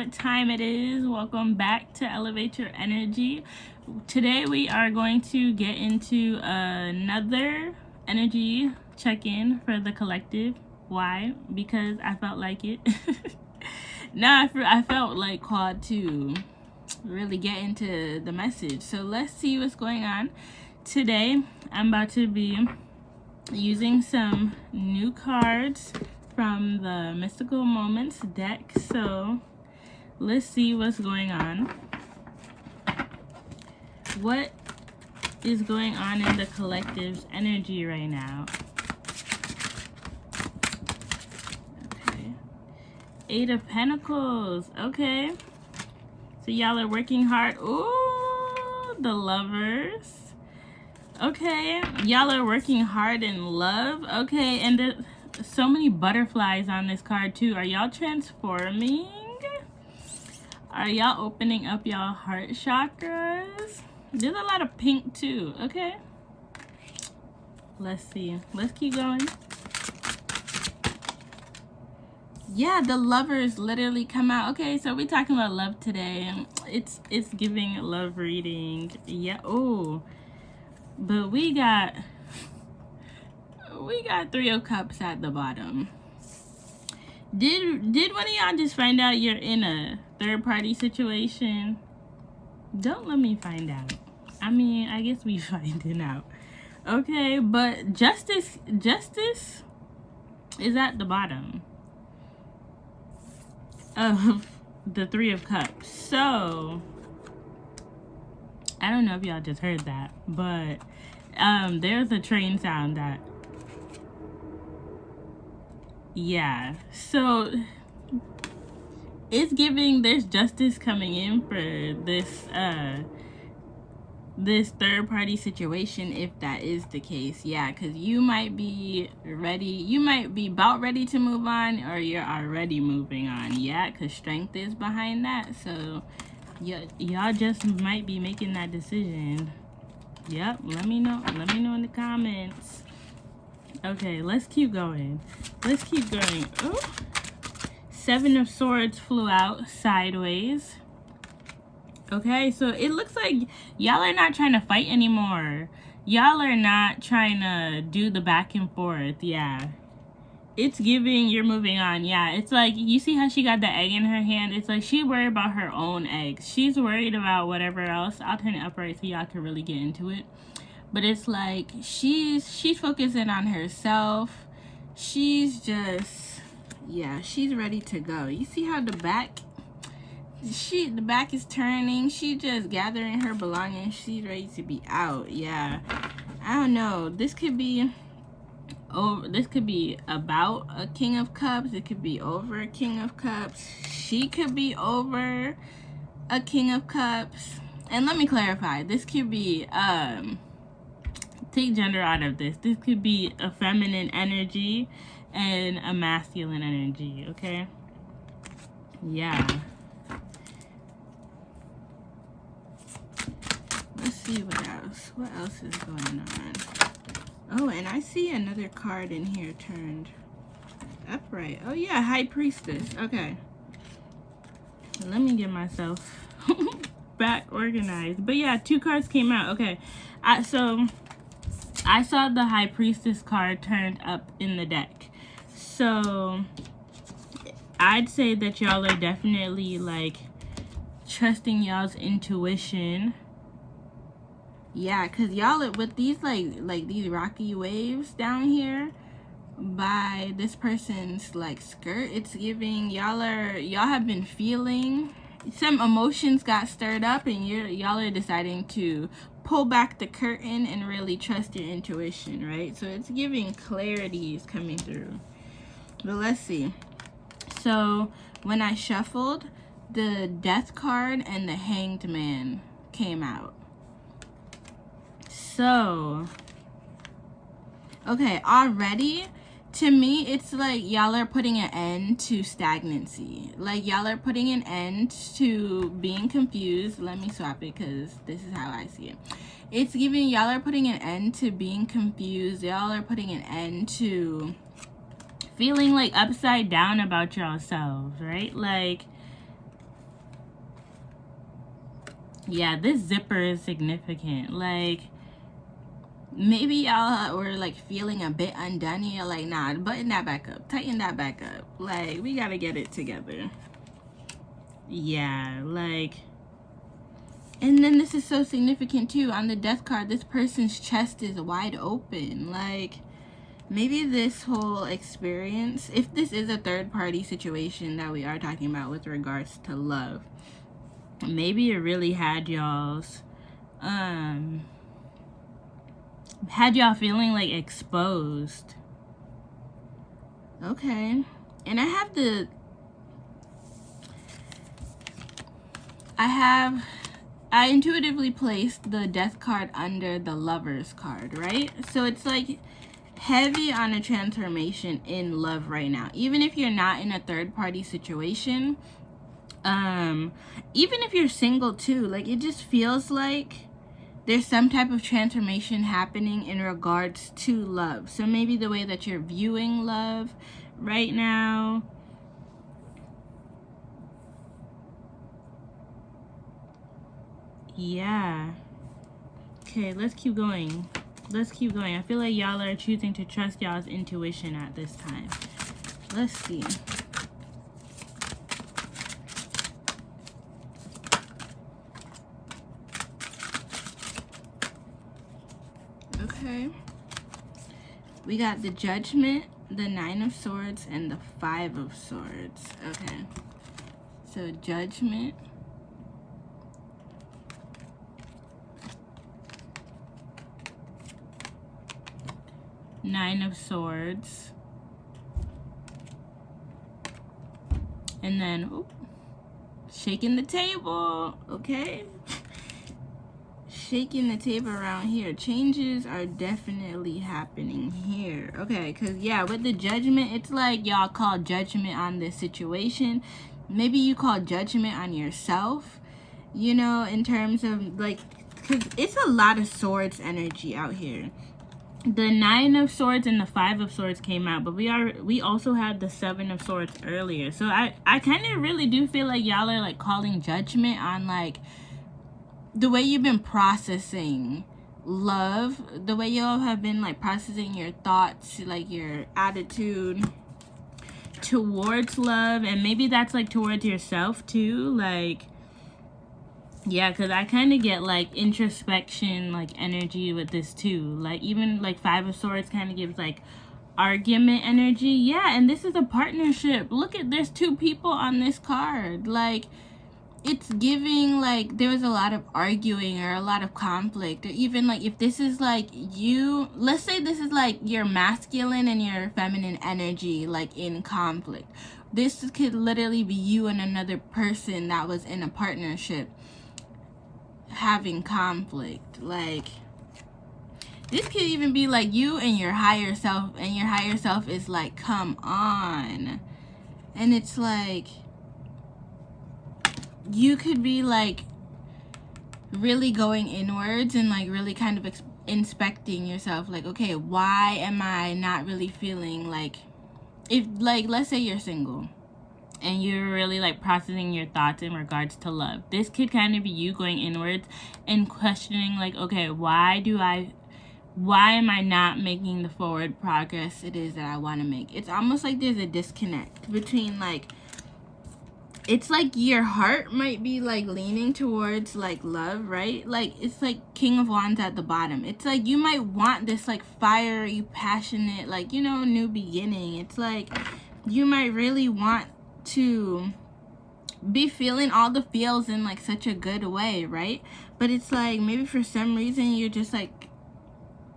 what time it is. Welcome back to Elevate Your Energy. Today we are going to get into another energy check-in for the collective. Why? Because I felt like it. Now I felt like called to really get into the message. So let's see what's going on. Today I'm about to be using some new cards from the Mystical Moments deck. So let's see what's going on. What is going on in the collective's energy right now? Okay. 8 of Pentacles. Okay. So y'all are working hard. Ooh, the Lovers. Okay. Y'all are working hard in love. Okay. And so many butterflies on this card too. Are y'all transforming? Are y'all opening up y'all heart chakras? There's a lot of pink too. Okay. Let's see. Let's keep going. Yeah, the Lovers literally come out. Okay, so we're talking about love today. It's giving love reading. Yeah. Oh, but we got 3 of Cups at the bottom. Did one of y'all just find out you're in a third party situation? Don't let me find out. I mean, I guess we finding out. Okay, but justice is at the bottom of the 3 of Cups. So I don't know if y'all just heard that, but there's a train sound that, yeah, so it's giving there's justice coming in for this third party situation, if that is the case. Yeah, because you might be about ready to move on, or you're already moving on. Yeah, because strength is behind that. So y'all just might be making that decision. Yep, let me know in the comments. Okay, let's keep going. Oh, 7 of Swords flew out sideways. Okay, so it looks like y'all are not trying to fight anymore. Y'all are not trying to do the back and forth. Yeah, it's giving you're moving on. Yeah, it's like, you see how she got the egg in her hand? It's like she's worried about her own eggs. She's worried about whatever else. I'll turn it upright so y'all can really get into it. But it's like she's focusing on herself. She's just, yeah, she's ready to go. You see how the back is turning. She just gathering her belongings. She's ready to be out. Yeah, I don't know. This could be about a King of Cups. It could be over a King of Cups. She could be over a King of Cups. And let me clarify, this could be take gender out of this. This could be a feminine energy and a masculine energy. Okay, yeah. Let's see what else is going on. Oh, and I see another card in here turned upright. Oh yeah, High Priestess. Okay, let me get myself back organized. But yeah, 2 cards came out. Okay, so I saw the High Priestess card turned up in the deck. So I'd say that y'all are definitely like trusting y'all's intuition. Yeah, because y'all are with these like these rocky waves down here by this person's like skirt. It's giving y'all have been feeling some emotions got stirred up, and y'all are deciding to pull back the curtain and really trust your intuition, right? So it's giving clarity is coming through. But let's see. So when I shuffled, the Death card and the Hanged Man came out. So, okay, already, to me, it's like y'all are putting an end to stagnancy. Like, y'all are putting an end to being confused. Let me swap it because this is how I see it. It's giving y'all are putting an end to being confused. Y'all are putting an end to feeling like upside down about yourselves, right? Like Yeah, this zipper is significant. Like, maybe y'all were like feeling a bit undone. You're like, nah, button that back up, tighten that back up. Like, we gotta get it together. Yeah, like, and then this is so significant too. On the death card, this person's chest is wide open. Like, maybe this whole experience, if this is a third party situation that we are talking about with regards to love, maybe it really had y'all's had y'all feeling like exposed. Okay. And I intuitively placed the death card under the lovers card, right? So it's like heavy on a transformation in love right now. Even if you're not in a third party situation, even if you're single too, like, it just feels like there's some type of transformation happening in regards to love. So maybe the way that you're viewing love right now. Yeah. Okay, let's keep going. Let's keep going. I feel like y'all are choosing to trust y'all's intuition at this time. Let's see. Okay. We got the Judgment, the Nine of Swords, and the Five of Swords. Okay. So Judgment. Nine of Swords. And then, oops, shaking the table. Okay. Shaking the table around here. Changes are definitely happening here. Okay, because yeah, with the Judgment, it's like y'all call judgment on this situation. Maybe you call judgment on yourself, you know, in terms of like, because it's a lot of swords energy out here. The Nine of Swords and the Five of Swords came out, but we also had the Seven of Swords earlier. So I kind of really do feel like y'all are like calling judgment on like the way you've been processing love, the way y'all have been like processing your thoughts, like your attitude towards love, and maybe that's like towards yourself too. Like, yeah, because I kind of get like introspection like energy with this too. Like, even like Five of Swords kind of gives like argument energy. Yeah, and this is a partnership. Look at, there's two people on this card. Like, it's giving like there was a lot of arguing or a lot of conflict, or even like if this is like you, let's say this is like your masculine and your feminine energy like in conflict. This could literally be you and another person that was in a partnership having conflict. Like, this could even be like you and your higher self, and your higher self is like, come on. And it's like you could be like really going inwards and like really kind of inspecting yourself, like, okay, why am I not really feeling like, if like, let's say you're single and you're really like processing your thoughts in regards to love, this could kind of be you going inwards and questioning like, okay, why am I not making the forward progress it is that I want to make? It's almost like there's a disconnect between like, it's like your heart might be like leaning towards like love, right? Like, it's like King of Wands at the bottom. It's like you might want this like fiery, passionate, like, you know, new beginning. It's like you might really want to be feeling all the feels in like such a good way, right? But it's like maybe for some reason you're just like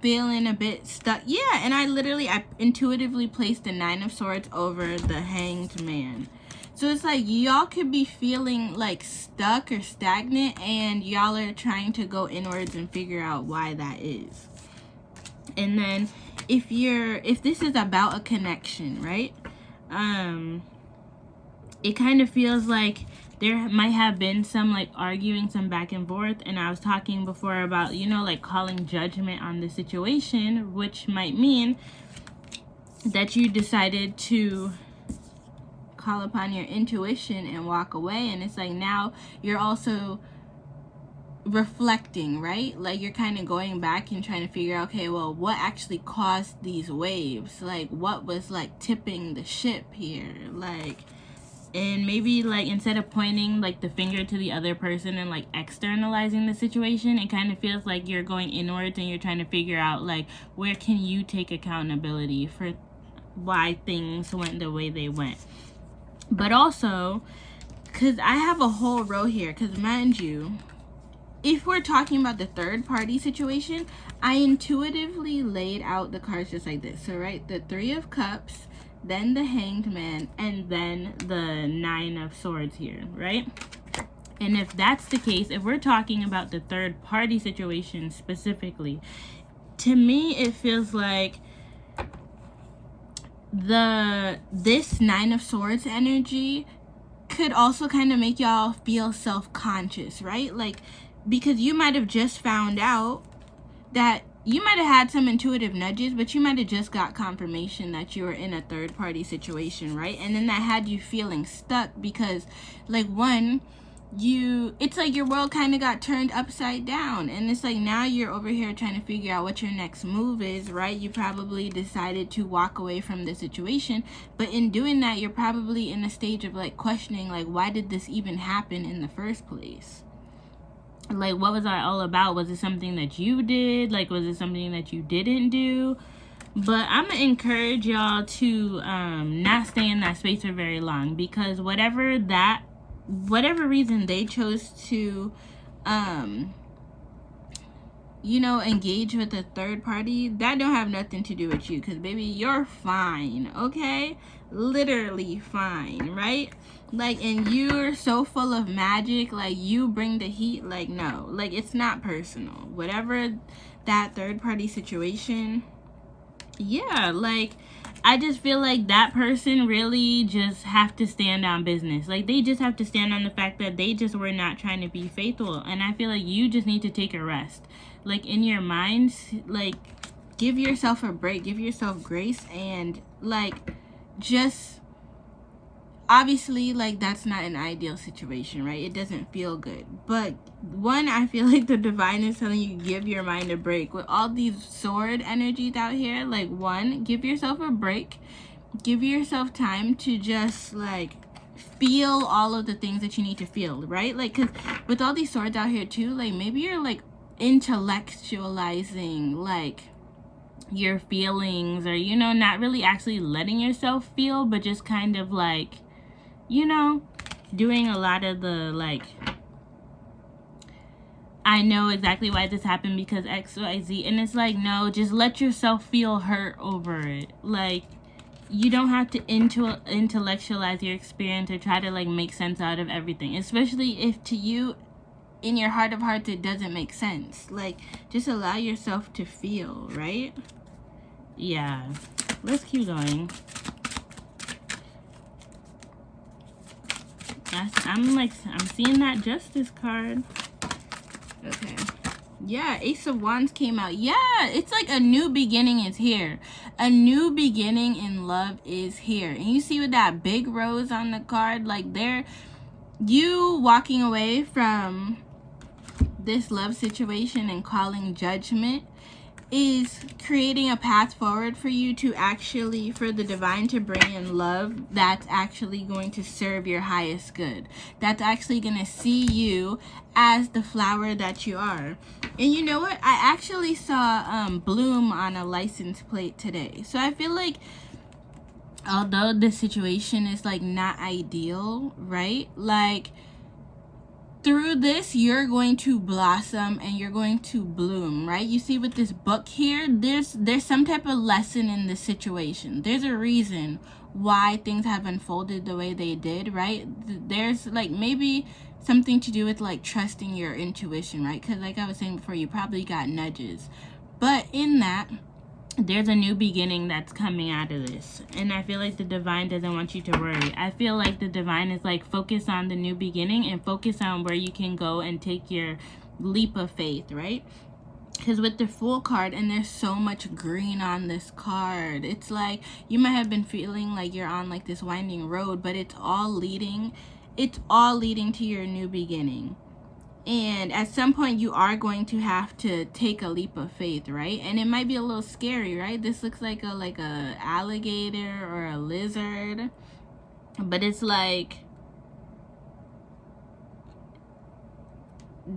feeling a bit stuck. Yeah, and I intuitively placed the Nine of Swords over the Hanged Man. So it's like y'all could be feeling like stuck or stagnant, and y'all are trying to go inwards and figure out why that is. And then if this is about a connection, right? It kind of feels like there might have been some like arguing, some back and forth. And I was talking before about, you know, like calling judgment on the situation, which might mean that you decided to call upon your intuition and walk away. And it's like now you're also reflecting, right? Like you're kind of going back and trying to figure out, okay, well, what actually caused these waves? Like what was like tipping the ship here? Like, and maybe like instead of pointing like the finger to the other person and like externalizing the situation, it kind of feels like you're going inwards and you're trying to figure out like where can you take accountability for why things went the way they went. But also, because I have a whole row here, because mind you, if we're talking about the third party situation, I intuitively laid out the cards just like this. So, right, the Three of Cups, then the Hanged Man, and then the Nine of Swords here, right? And if that's the case, if we're talking about the third party situation specifically, to me, it feels like this Nine of Swords energy could also kind of make y'all feel self-conscious, right? Like, because you might have just found out that you might have had some intuitive nudges, but you might have just got confirmation that you were in a third party situation, right? And then that had you feeling stuck because, like, one, it's like your world kind of got turned upside down, and it's like now you're over here trying to figure out what your next move is, right? You probably decided to walk away from the situation, but in doing that, you're probably in a stage of like questioning, like, why did this even happen in the first place? Like, what was I all about? Was it something that you did? Like, was it something that you didn't do? But I'm gonna encourage y'all to not stay in that space for very long, because whatever reason they chose to engage with a third party, that don't have nothing to do with you, because baby, you're fine, okay? Literally fine, right? Like, and you're so full of magic, like you bring the heat. Like, no, like it's not personal, whatever that third party situation. Yeah, like I just feel like that person really just have to stand on business. Like, they just have to stand on the fact that they just were not trying to be faithful. And I feel like you just need to take a rest. Like, in your minds, like, give yourself a break. Give yourself grace. And, like, just, obviously, like, that's not an ideal situation, right? It doesn't feel good. But, one, I feel like the divine is telling you, give your mind a break. With all these sword energies out here, like, one, give yourself a break. Give yourself time to just, like, feel all of the things that you need to feel, right? Like, because with all these swords out here, too, like, maybe you're, like, intellectualizing, like, your feelings, or, not really actually letting yourself feel, but just kind of, like, doing a lot of the, like, I know exactly why this happened because XYZ. And it's like, no, just let yourself feel hurt over it. Like, you don't have to intellectualize your experience or try to, like, make sense out of everything. Especially if to you, in your heart of hearts, it doesn't make sense. Like, just allow yourself to feel, right? Yeah. Let's keep going. I'm seeing that Justice card. Okay. Yeah, Ace of Wands came out. Yeah, it's like a new beginning is here. A new beginning in love is here. And you see with that big rose on the card, like, you walking away from this love situation and calling judgment is creating a path forward for you to actually, for the divine to bring in love that's actually going to serve your highest good. That's actually going to see you as the flower that you are. And you know what? I actually saw bloom on a license plate today. So I feel like, although the situation is, like, not ideal, right? Like, through this, you're going to blossom and you're going to bloom, right? You see with this book here, there's some type of lesson in this situation. There's a reason why things have unfolded the way they did, right? There's, like, maybe something to do with, like, trusting your intuition, right? Because, like I was saying before, you probably got nudges. But in that, there's a new beginning that's coming out of this. And I feel like the divine doesn't want you to worry. I feel like the divine is like, focus on the new beginning and focus on where you can go and take your leap of faith, right? Because with the Fool card, and there's so much green on this card, it's like you might have been feeling like you're on, like, this winding road, but it's all leading to your new beginning. And at some point you are going to have to take a leap of faith, right? And it might be a little scary, right? This looks like a alligator or a lizard, but it's like,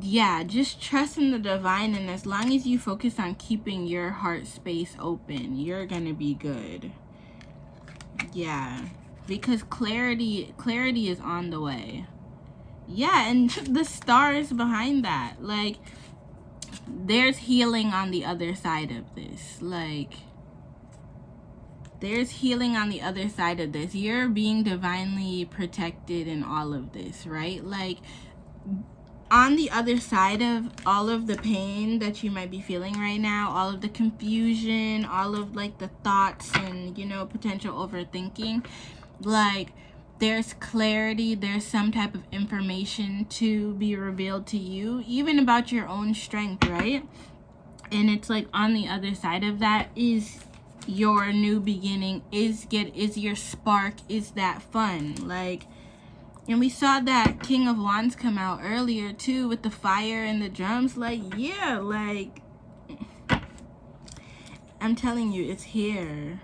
yeah, just trust in the divine, and as long as you focus on keeping your heart space open, you're gonna be good. Yeah, because clarity is on the way. Yeah, and the stars behind that, like, there's healing on the other side of this. Like, there's healing on the other side of this. You're being divinely protected in all of this, right? Like, on the other side of all of the pain that you might be feeling right now, all of the confusion, all of like the thoughts and, you know, potential overthinking, like, there's clarity, there's some type of information to be revealed to you, even about your own strength, right? And it's like on the other side of that is your new beginning, is your spark, is that fun, like. And we saw that King of Wands come out earlier too with the fire and the drums. Like, yeah, like, I'm telling you, it's here.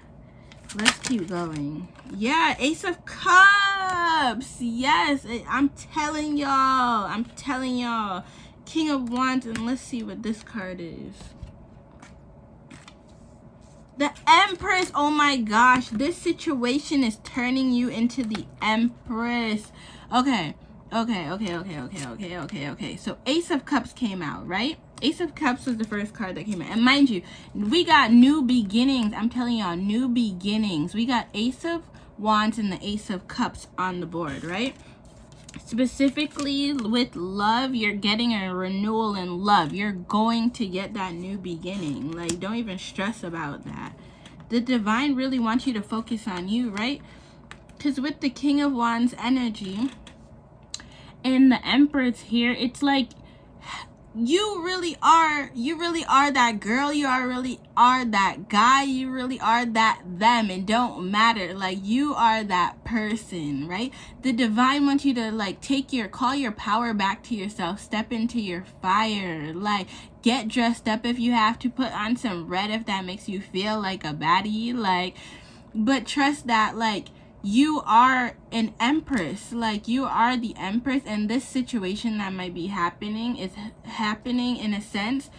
Let's keep going. Yeah, Ace of Cups. Yes, I'm telling y'all. King of Wands, and let's see what this card is. The Empress. Oh my gosh, this situation is turning you into the Empress. Okay. So Ace of Cups came out, right? Ace of Cups was the first card that came out. And mind you, we got new beginnings. I'm telling y'all, new beginnings. We got Ace of Wands and the Ace of Cups on the board, right? Specifically with love, you're getting a renewal in love. You're going to get that new beginning. Like, don't even stress about that. The divine really wants you to focus on you, right? Because with the King of Wands energy and the Empress here, it's like you really are that girl, you really are that guy, you really are that them. It don't matter, like, you are that person, right? The divine wants you to like call your power back to yourself, step into your fire, like, get dressed up if you have to, put on some red if that makes you feel like a baddie, like, but trust that, like, you are an Empress. Like, you are the Empress, and this situation that might be happening is happening in a sense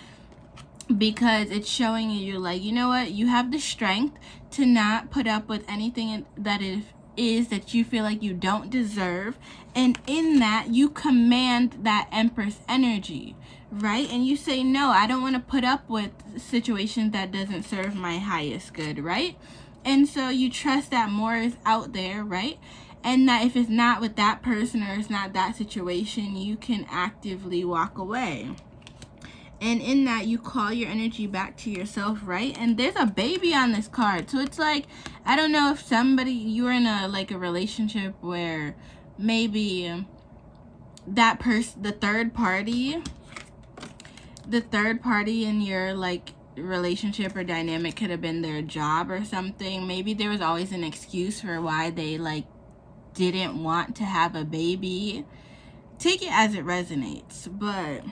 because it's showing you, like, you know what, you have the strength to not put up with anything that is that you feel like you don't deserve, and in that you command that Empress energy, right? And you say, no, I don't want to put up with situations that doesn't serve my highest good, right? And so you trust that more is out there, right? And that if it's not with that person or it's not that situation, you can actively walk away. And in that, you call your energy back to yourself, right? And there's a baby on this card. So it's like, I don't know if you're in a relationship where maybe that person, the third party in your relationship or dynamic could have been their job or something. Maybe there was always an excuse for why they didn't want to have a baby. Take it as it resonates, but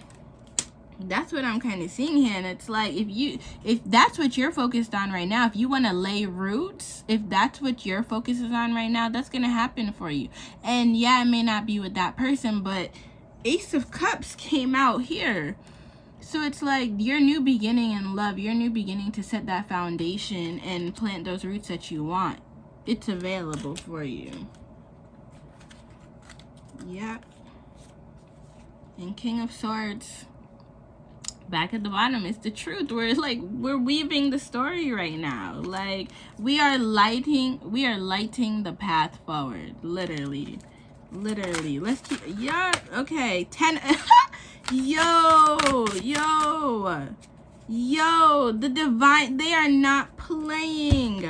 that's what I'm kind of seeing here. And it's like, if that's what you're focused on right now, if you want to lay roots, if that's what your focus is on right now, that's gonna happen for you. And yeah, it may not be with that person, but Ace of Cups came out here. So it's like your new beginning in love, your new beginning to set that foundation and plant those roots that you want. It's available for you. Yeah. And King of Swords, back at the bottom, is the truth. We're weaving the story right now. Like, we are lighting the path forward. Literally. Let's keep, yeah, okay. 10 Yo, the divine, they are not playing.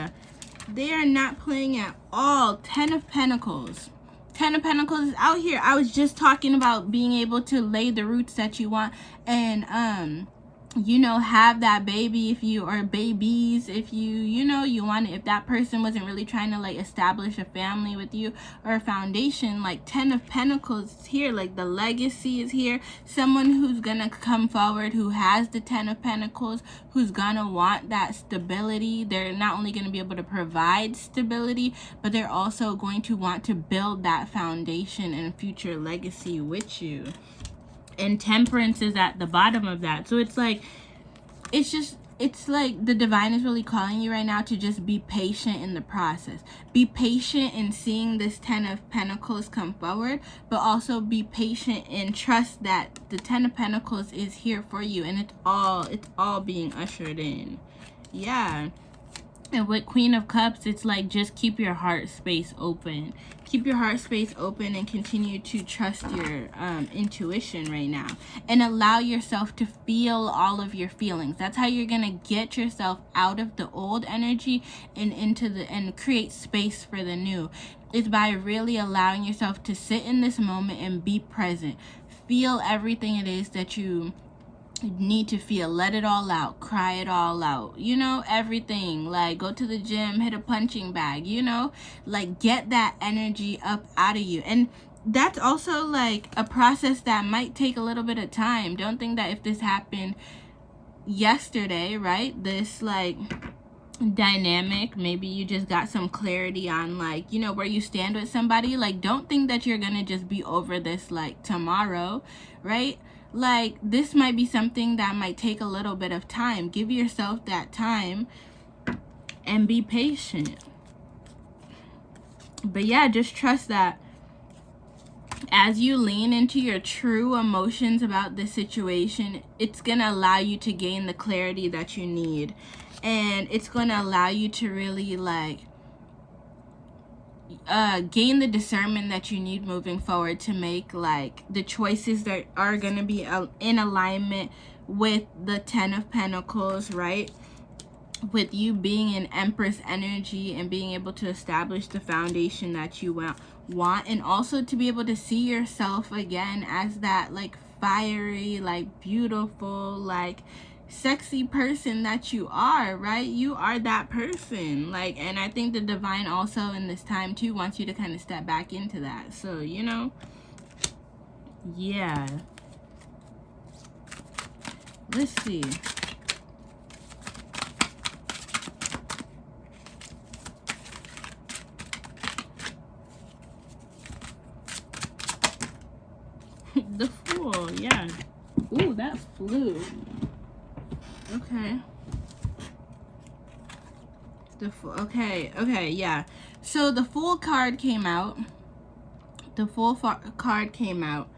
They are not playing at all. 10 of Pentacles. 10 of Pentacles is out here. I was just talking about being able to lay the roots that you want. And you know, have that baby if you, or babies if you, you know, you want it. If that person wasn't really trying to like establish a family with you or a foundation, like 10 of Pentacles is here, like the legacy is here. Someone who's gonna come forward who has the 10 of Pentacles, who's gonna want that stability. They're not only gonna be able to provide stability, but they're also going to want to build that foundation and future legacy with you. And Temperance is at the bottom of that. So it's like, it's like the divine is really calling you right now to just be patient in the process. Be patient in seeing this 10 of Pentacles come forward, but also be patient and trust that the 10 of Pentacles is here for you, and it's all being ushered in. Yeah. And with Queen of Cups, it's like, just keep your heart space open. Keep your heart space open and continue to trust your intuition right now. And allow yourself to feel all of your feelings. That's how you're going to get yourself out of the old energy and into the, and create space for the new. It's by really allowing yourself to sit in this moment and be present. Feel everything it is that you need to feel. Let it all out. Cry it all out. You know, everything. Like, go to the gym, hit a punching bag, you know, like get that energy up out of you. And that's also like a process that might take a little bit of time. Don't think that if this happened yesterday, right, this like dynamic, maybe you just got some clarity on like, you know, where you stand with somebody, like don't think that you're gonna just be over this like tomorrow, right? Like, this might be something that might take a little bit of time. Give yourself that time and be patient. But yeah, just trust that as you lean into your true emotions about this situation, it's going to allow you to gain the clarity that you need. And it's going to allow you to really like gain the discernment that you need moving forward to make like the choices that are going to be in alignment with the 10 of Pentacles, right? With you being in Empress energy and being able to establish the foundation that you want, and also to be able to see yourself again as that like fiery, like beautiful, like sexy person that you are, right? You are that person. Like, and I think the divine also in this time too wants you to kind of step back into that. So, you know, yeah. Let's see. The Fool, yeah. Ooh, that flew. Okay. The Fool. Okay, yeah. So the Fool card came out. The Fool card came out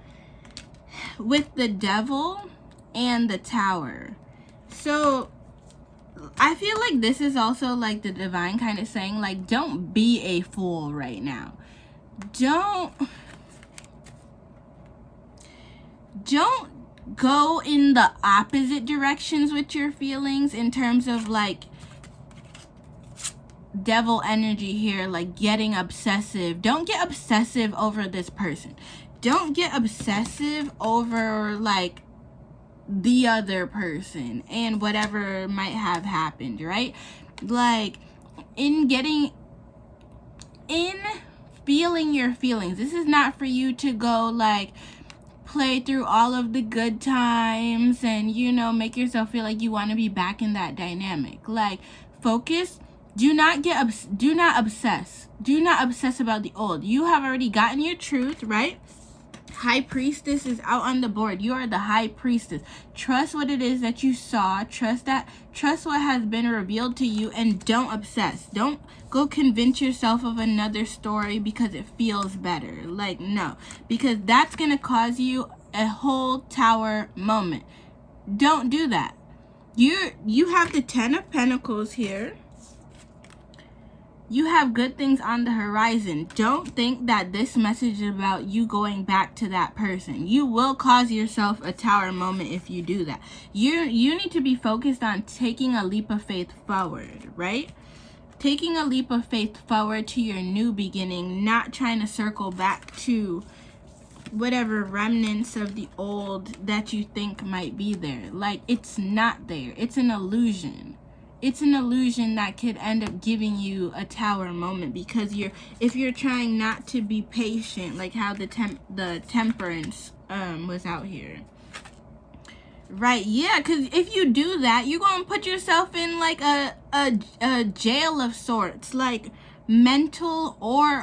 with the Devil and the Tower. So I feel like this is also like the divine kind of saying like, don't be a fool right now. Don't go in the opposite directions with your feelings in terms of like devil energy here, like getting obsessive. Don't get obsessive over this person. Don't get obsessive over like the other person and whatever might have happened, right? Like in feeling your feelings. This is not for you to go like play through all of the good times and, you know, make yourself feel like you want to be back in that dynamic. Like, focus. Do not obsess. Do not obsess about the old. You have already gotten your truth, right? High Priestess is out on the board. You are the High Priestess. Trust what it is that you saw. Trust what has been revealed to you, and don't obsess. Don't go convince yourself of another story because it feels better. Like, no, because that's going to cause you a whole Tower moment. Don't do that. You have the 10 of Pentacles here. You have good things on the horizon. Don't think that this message is about you going back to that person. You will cause yourself a Tower moment if you do that. You need to be focused on taking a leap of faith forward, right? Taking a leap of faith forward to your new beginning, not trying to circle back to whatever remnants of the old that you think might be there. Like, it's not there. It's an illusion. It's an illusion that could end up giving you a tower moment, because if you're trying not to be patient, like how the temperance was out here. Right, yeah, because if you do that, you're going to put yourself in like a jail of sorts, like mental or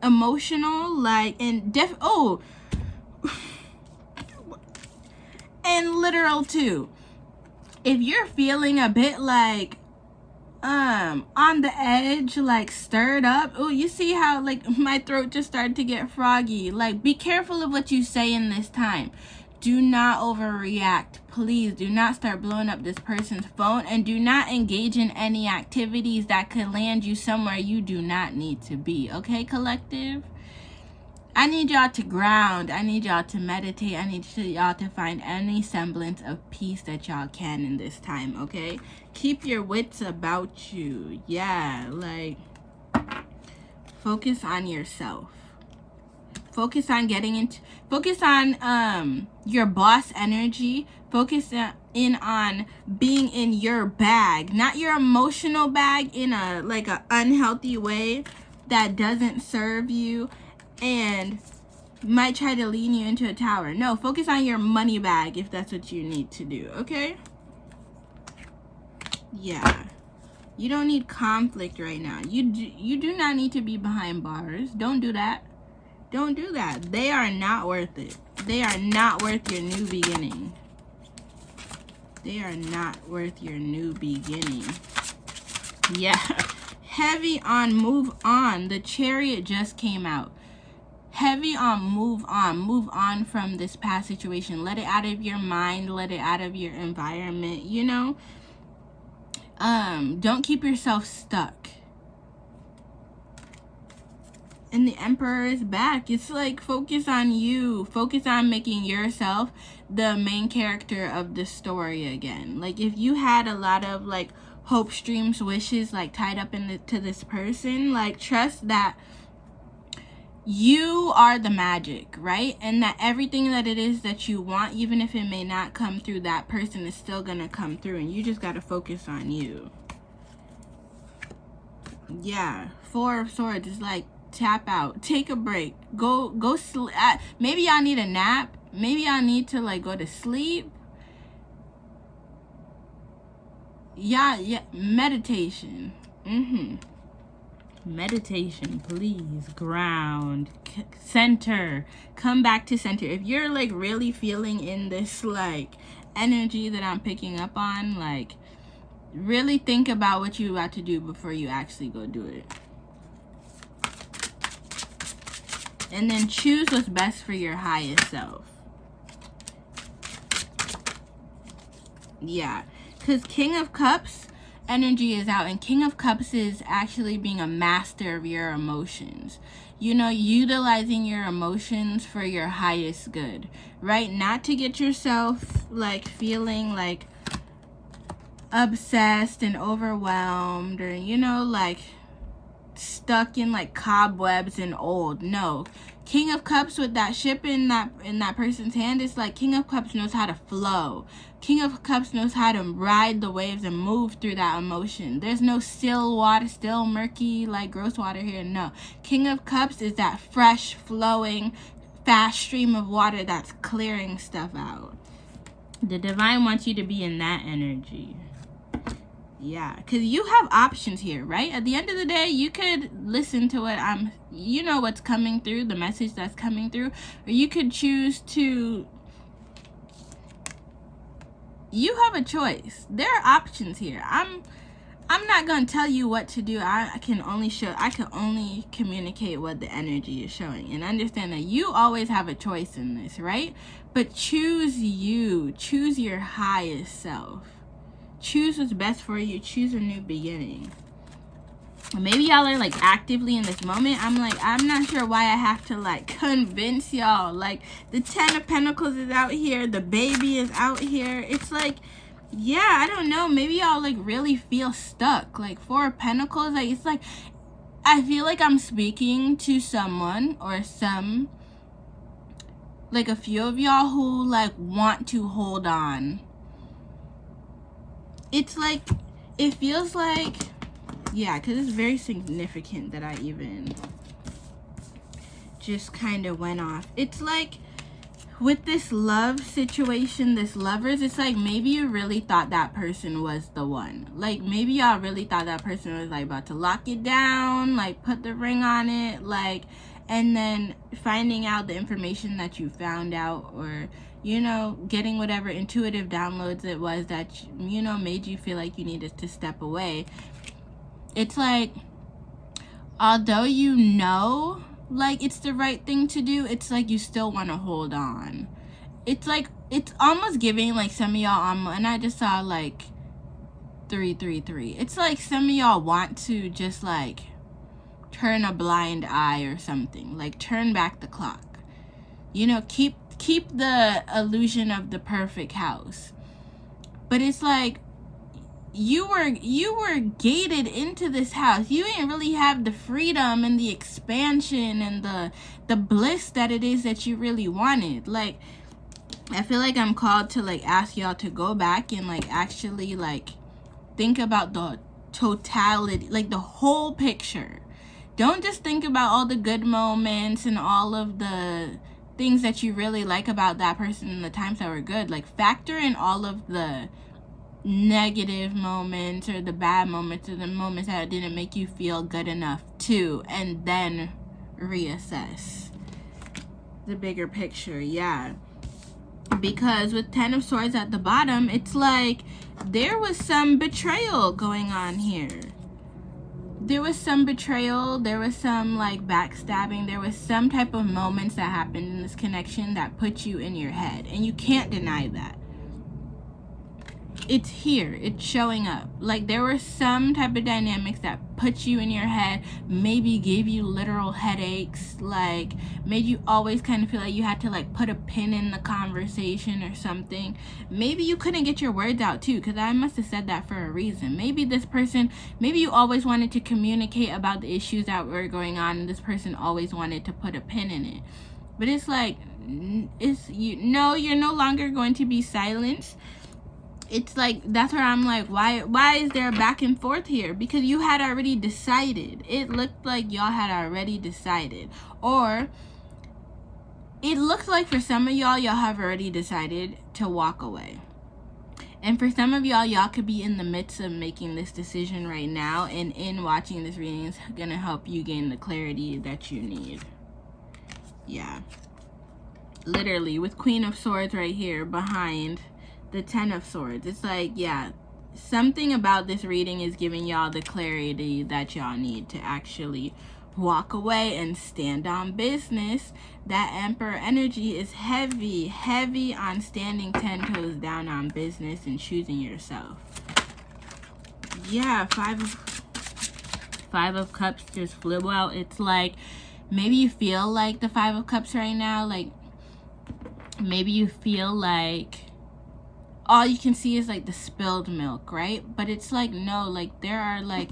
emotional, like, and and literal too. If you're feeling a bit like on the edge, like stirred up, oh, you see how like my throat just started to get froggy. Like, be careful of what you say in this time. Do not overreact. Please do not start blowing up this person's phone, and do not engage in any activities that could land you somewhere you do not need to be. Okay, collective? I need y'all to ground. I need y'all to meditate. I need y'all to find any semblance of peace that y'all can in this time, okay? Keep your wits about you. Yeah, like, focus on yourself. Focus on focus on your boss energy. Focus in on being in your bag, not your emotional bag in a unhealthy way that doesn't serve you and might try to lean you into a tower. No, focus on your money bag if that's what you need to do, okay? Yeah. You don't need conflict right now. You do not need to be behind bars. Don't do that. Don't do that. They are not worth it. They are not worth your new beginning. They are not worth your new beginning. Yeah. Heavy on move on. The Chariot just came out. Heavy on move on. Move on from this past situation. Let it out of your mind. Let it out of your environment. You know? Don't keep yourself stuck. And the Emperor is back. It's like, focus on you. Focus on making yourself the main character of the story again. Like, if you had a lot of like hopes, dreams, wishes like tied up to this person, like, trust that you are the magic, right? And that everything that it is that you want, even if it may not come through that person, is still gonna come through, and you just gotta focus on you. Yeah. Four of Swords is like, tap out, take a break, go sleep. Maybe y'all need a nap. Maybe y'all need to like go to sleep. Yeah, meditation. Meditation, please. Ground, center, come back to center. If you're like really feeling in this like energy that I'm picking up on, like, really think about what you're about to do before you actually go do it. And then choose what's best for your highest self. Yeah. Because King of Cups energy is out. And King of Cups is actually being a master of your emotions. You know, utilizing your emotions for your highest good. Right? Not to get yourself, like, feeling, like, obsessed and overwhelmed. Or, you know, like, stuck in like cobwebs and old. No. King of Cups with that ship in that person's hand, it's like King of Cups knows how to flow. King of Cups knows how to ride the waves and move through that emotion. There's no still water, still murky, like gross water here. No. King of Cups is that fresh, flowing, fast stream of water that's clearing stuff out. The Divine wants you to be in that energy. Yeah, because you have options here, right? At the end of the day, you could listen to what you know what's coming through, the message that's coming through, or you could choose to, you have a choice. There are options here. I'm not going to tell you what to do. I can only communicate what the energy is showing, and understand that you always have a choice in this, right? But choose you. Choose your highest self. Choose what's best for you. Choose a new beginning. Maybe y'all are like actively in this moment. I'm not sure why I have to like convince y'all. Like, the 10 of Pentacles is out here. The Baby is out here. It's like, yeah, I don't know. Maybe y'all like really feel stuck. Like, 4 of Pentacles, like, it's like, I feel like I'm speaking to someone or some like a few of y'all who like want to hold on. It's like, it feels like, yeah, because it's very significant that I even just kind of went off. It's like, with this love situation, this lovers, it's like maybe you really thought that person was the one. Like maybe y'all really thought that person was like about to lock it down, like put the ring on it, like, and then finding out the information that you found out, or, you know, getting whatever intuitive downloads it was that, you know, made you feel like you needed to step away. It's like, although you know like it's the right thing to do, it's like you still want to hold on. It's like, it's almost giving like some of y'all, and I just saw like 333. It's like some of y'all want to just like turn a blind eye or something, like turn back the clock, you know, keep the illusion of the perfect house. But it's like, you were gated into this house. You didn't really have the freedom and the expansion and the bliss that it is that you really wanted. Like, I feel like I'm called to like ask y'all to go back and like actually like think about the totality, like the whole picture. Don't just think about all the good moments and all of the things that you really like about that person and the times that were good. Like, factor in all of the negative moments or the bad moments or the moments that didn't make you feel good enough too, and then reassess the bigger picture. Yeah, because with 10 of Swords at the bottom, it's like there was some betrayal going on here. There was some betrayal, there was some like backstabbing, there was some type of moments that happened in this connection that put you in your head, and you can't deny that. It's here, it's showing up. Like, there were some type of dynamics that put you in your head, maybe gave you literal headaches, like made you always kind of feel like you had to like put a pin in the conversation or something. Maybe you couldn't get your words out too, because I must have said that for a reason. Maybe this person, maybe you always wanted to communicate about the issues that were going on, and this person always wanted to put a pin in it. But it's like, you're no longer going to be silenced. It's like, that's where I'm like, why is there a back and forth here? Because you had already decided. It looked like y'all had already decided. Or it looks like for some of y'all have already decided to walk away. And for some of y'all could be in the midst of making this decision right now, and in watching this reading is gonna help you gain the clarity that you need. Yeah, literally, with Queen of Swords right here behind the 10 of Swords. It's like, yeah, something about this reading is giving y'all the clarity that y'all need to actually walk away and stand on business. That Emperor energy is heavy on standing 10 toes down on business and choosing yourself. Yeah, Five of Cups just flew out. It's like, maybe you feel like the 5 of Cups right now, like maybe you feel like all you can see is like the spilled milk, right? But it's like, no, like there are like,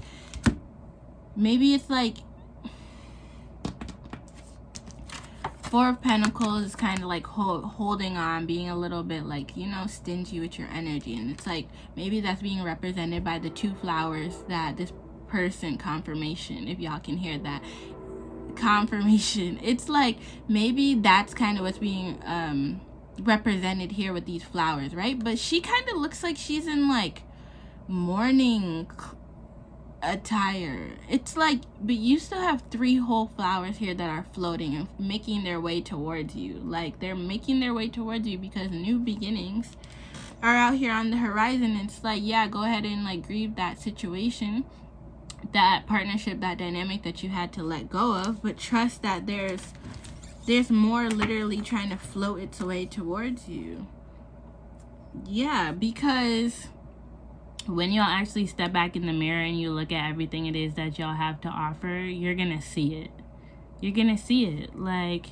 maybe it's like 4 of Pentacles is kind of like holding on, being a little bit like, you know, stingy with your energy. And it's like, maybe that's being represented by the 2 flowers that this person, confirmation, if y'all can hear that, confirmation. It's like, maybe that's kind of what's being represented here with these flowers, right? But she kind of looks like she's in like morning attire. It's like, but you still have 3 whole flowers here that are floating and making their way towards you. Like, they're making their way towards you because new beginnings are out here on the horizon. It's like, yeah, go ahead and like grieve that situation, that partnership, that dynamic that you had to let go of, but trust that there's more literally trying to float its way towards you. Yeah, because when y'all actually step back in the mirror and you look at everything it is that y'all have to offer, you're gonna see it. You're gonna see it. Like,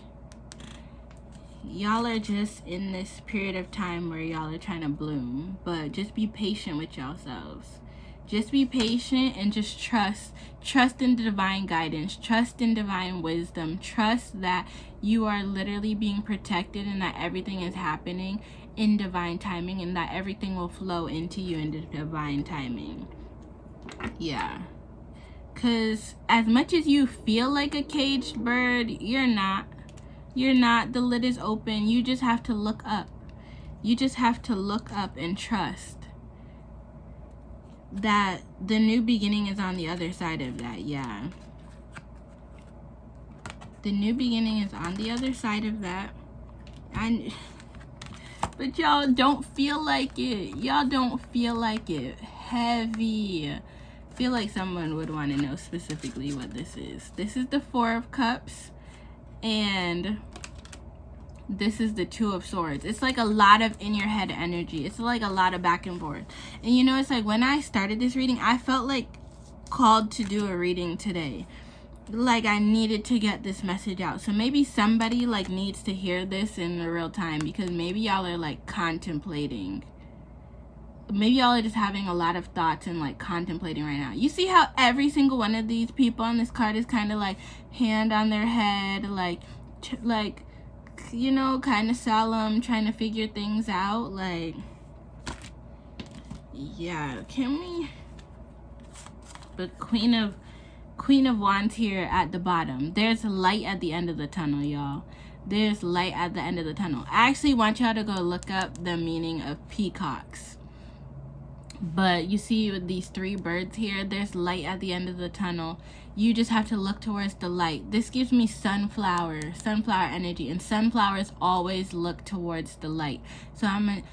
y'all are just in this period of time where y'all are trying to bloom, but just be patient with yourselves. Just be patient and just trust. Trust in divine guidance. Trust in divine wisdom. Trust that you are literally being protected and that everything is happening in divine timing and that everything will flow into you in divine timing. Yeah. Because as much as you feel like a caged bird, you're not. You're not. The lid is open. You just have to look up. You just have to look up and trust that the new beginning is on the other side of that. Yeah. The new beginning is on the other side of that. But y'all don't feel like it. Y'all don't feel like it. Heavy. I feel like someone would want to know specifically what this is. This is the Four of Cups. And this is the Two of Swords. It's like a lot of in your head energy. It's like a lot of back and forth. And you know, it's like when I started this reading, I felt like called to do a reading today. Like I needed to get this message out. So maybe somebody like needs to hear this in real time, because maybe y'all are like contemplating. Maybe y'all are just having a lot of thoughts and like contemplating right now. You see how every single one of these people on this card is kind of like hand on their head, like you know, kind of solemn, trying to figure things out. Like, yeah, can we? The Queen of Wands here at the bottom. There's light at the end of the tunnel, y'all. There's light at the end of the tunnel. I actually want y'all to go look up the meaning of peacocks. But you see with these three birds here, there's light at the end of the tunnel. You just have to look towards the light. This gives me sunflower energy. And sunflowers always look towards the light. So I'm going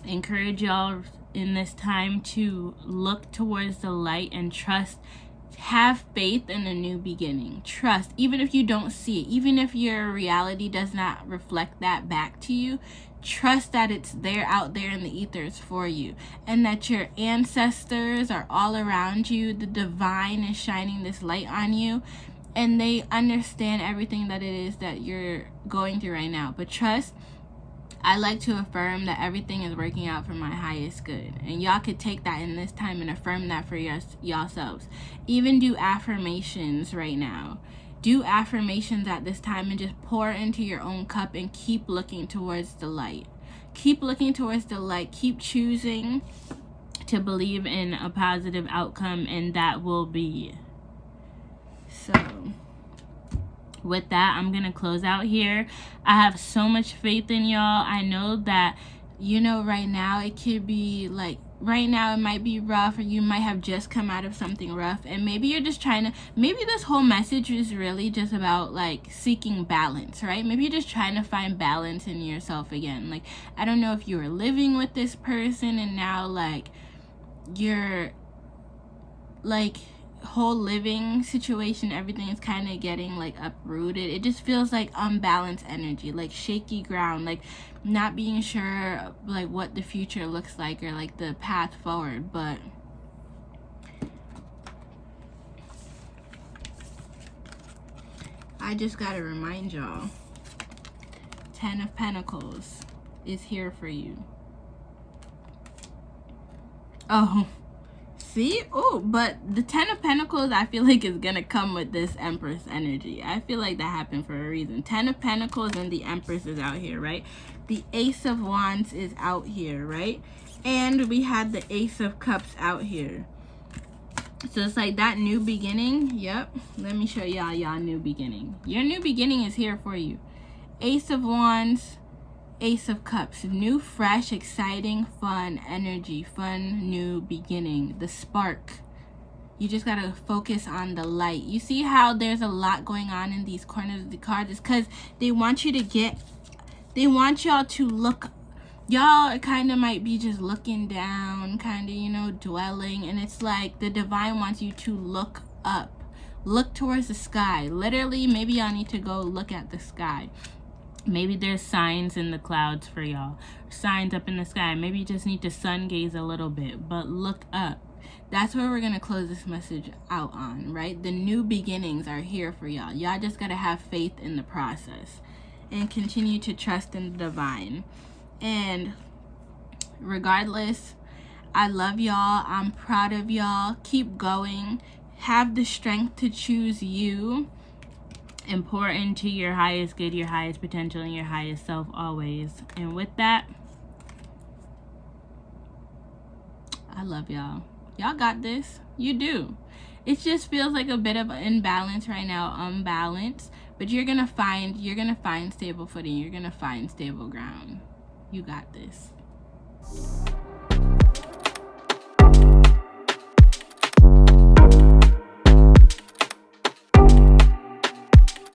to encourage y'all in this time to look towards the light and trust. Have faith in a new beginning. Trust, even if you don't see it, even if your reality does not reflect that back to you, trust that it's there, out there in the ethers for you, and that your ancestors are all around you. The divine is shining this light on you, and they understand everything that it is that you're going through right now. But trust, I like to affirm that everything is working out for my highest good. And y'all could take that in this time and affirm that for yourselves. Even do affirmations right now. Do affirmations at this time and just pour into your own cup and keep looking towards the light. Keep looking towards the light. Keep choosing to believe in a positive outcome, and that will be. So with that, I'm gonna close out here. I have so much faith in y'all. I know that, you know, right now it could be like, right now it might be rough, or you might have just come out of something rough, and maybe you're just trying to, maybe this whole message is really just about like seeking balance, right? Maybe you're just trying to find balance in yourself again. Like, I don't know if you were living with this person and now like you're like whole living situation, everything is kind of getting like uprooted. It just feels like unbalanced energy, like shaky ground, like not being sure like what the future looks like or like the path forward. But I just gotta remind y'all, 10 of Pentacles is here for you. Oh, see? Oh, but the 10 of Pentacles, I feel like is gonna come with this Empress energy. I feel like that happened for a reason. 10 of Pentacles and the Empress is out here, right? The Ace of Wands is out here, right? And we had the Ace of Cups out here. So it's like that new beginning. Yep. Let me show y'all new beginning. Your new beginning is here for you. Ace of Wands, Ace of Cups. New, fresh, exciting, fun energy. Fun, new beginning. The spark. You just got to focus on the light. You see how there's a lot going on in these corners of the cards? It's because they want you to get, they want y'all to look. Y'all kind of might be just looking down, kind of, you know, dwelling. And it's like the divine wants you to look up. Look towards the sky. Literally, maybe y'all need to go look at the sky. Maybe there's signs in the clouds for y'all. Signs up in the sky. Maybe you just need to sun gaze a little bit. But look up. That's where we're going to close this message out on, right? The new beginnings are here for y'all. Y'all just got to have faith in the process. And continue to trust in the divine. And regardless, I love y'all. I'm proud of y'all. Keep going. Have the strength to choose you and pour into your highest good, your highest potential, and your highest self always. And with that, I love y'all. Y'all got this. You do. It just feels like a bit of an imbalance right now, unbalanced. But you're gonna find stable footing. You're gonna find stable ground. You got this.